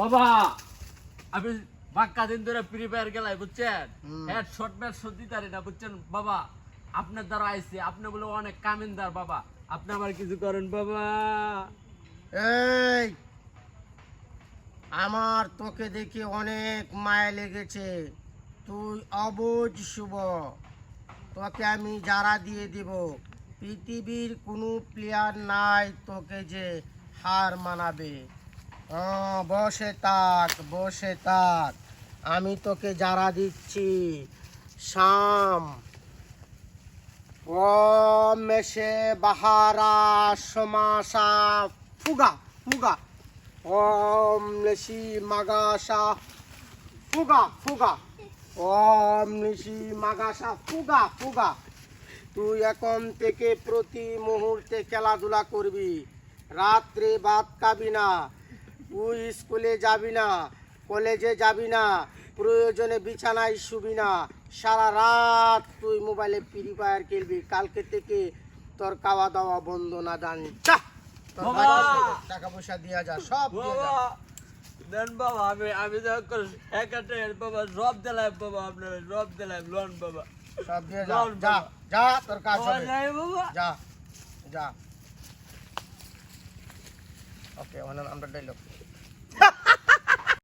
বাবা আমি বাক্কা দিন ধরে ফ্রি ফায়ার গেলাই বুঝছেন, হেড শট ম্যাচ সত্যি তারি না বুঝছেন বাবা। আপনার দ্বারা আইছে, আপনি বলে অনেক কামিনদার বাবা, আপনি আমার কিছু করেন বাবা। এই আমার তোকে দেখে অনেক মায়া লেগেছে, তুই অবুঝ শুভ, তোকে আমি যারা দিয়ে দেব। পৃথিবীর কোনো প্লেয়ার নাই তোকে যে হার মানাবে। বসে থাক, বসে থাক, আমি তোকে যারা দিচ্ছি। শাম মেশে বাহারা সমাসা ফুগা ফুগা নিশি মাগাসা ফুগা ফুগা নিশি মাগাসা ফুগা ফুগা। তুই এখন থেকে প্রতি মুহূর্তে খেলাধুলা করবি, রাত্রে ভাত খাবি না, তুই স্কুলে যাবি না, কলেজে যাবি না, প্রয়োজনে বিছানায় শুবি না, সারা রাত তুই মোবাইলে ফ্রি ফায়ার খেলবি। কালকে থেকে তোর খাওয়া দাওয়া বন্ধ না জানি। টাকা পয়সা দিয়া যা, সব দিয়া যা। দেন বাবা, আমি বাবা সব দিলাম বাবা, আপনার সব দিলাম লোন বাবা, সব দিয়ে যা, যা যা, তোর কাজ হবে, বাবা যা যা। ওকে, আমরা ডাইলগ